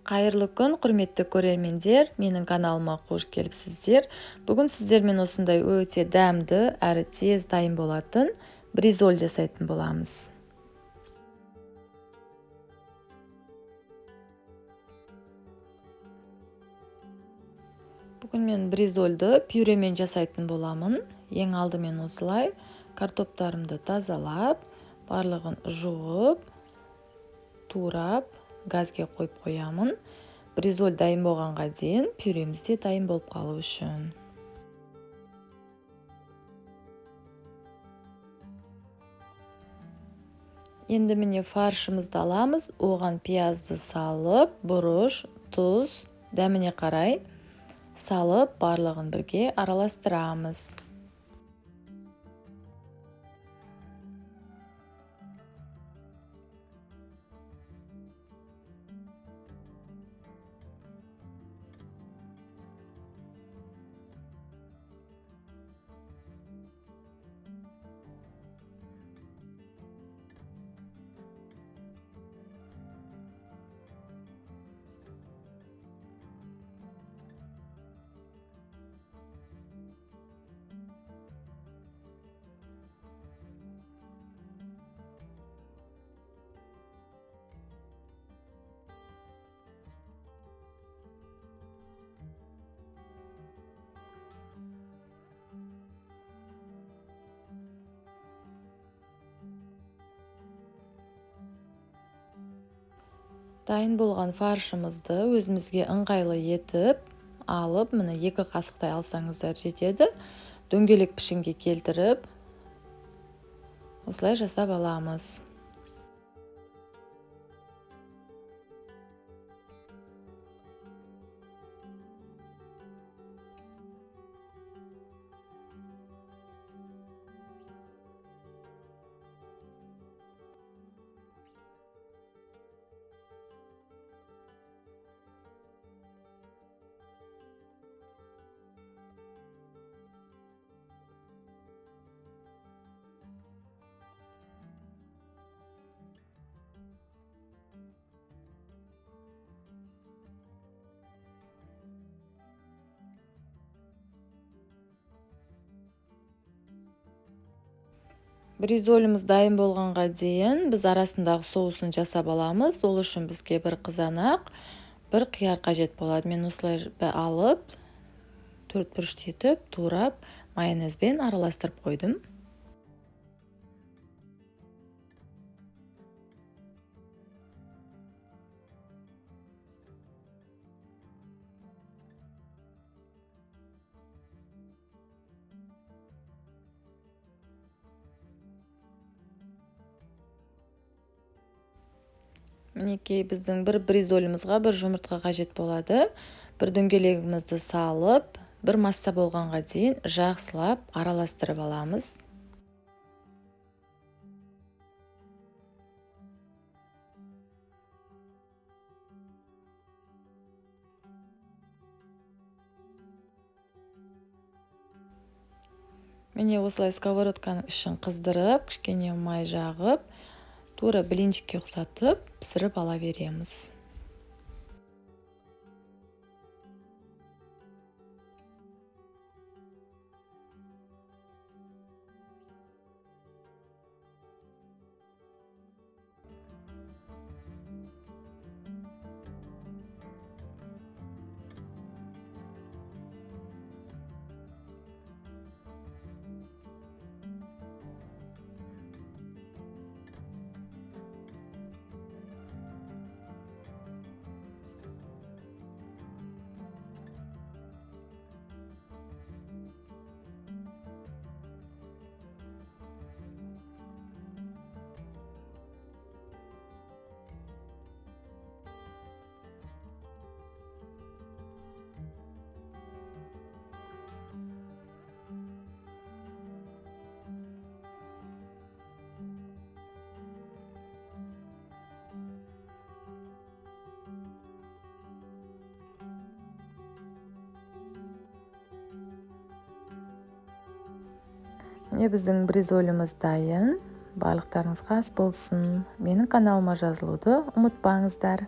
Қайырлы күн, құрметті көрермендер, менің каналыма қош келіпсіздер. Бүгін сіздермен осындай өте дәмді әрі тез дайын болатын бризоль жасайтын боламыз. Бүгін мен бризольді пюремен жасайтын боламын. Ең алдымен осылай картоптарымды тазалап, барлығын жуып, турап, газге қойып қоямын. Бризоль дайын болғанға дейін пюреміз де дайын болып қалу үшін. Енді міне фаршымызды аламыз, оған пиязды салып, бұрыш, тұз, дәміне қарай салып, барлығын бірге араластырамыз. Дайын болған фаршымызды өзімізге ыңғайлы етіп алып, міне 2 қасықтай алсаңыздар жетеді. Дөңгелек пішінге келтіріп, осылай жасап аламыз. Бризоліміз дайын болғанға дейін біз арасындағы соусын жасап аламыз. Ол үшін бізге бір қызанақ, бір қияр қажет болады. Мен осылай алып, 4 бұрыштетіп, турап, майонезбен араластырып қойдым. Мінекей біздің бір бризолімізға бір жұмыртқа қажет болады. Бір дөңгелегімізді салып, бір масса болғанға дейін жақсылап араластырып аламыз. Міне осылай сковородканың ішін қыздырып, кішкене май жағып, тура блинчикке ұқсатып, пісіріп ала береміз. Міне біздің бризоліміз дайын. Барлықтарыңызға ас болсын. Менің каналыма жазылуды ұмытпаңыздар.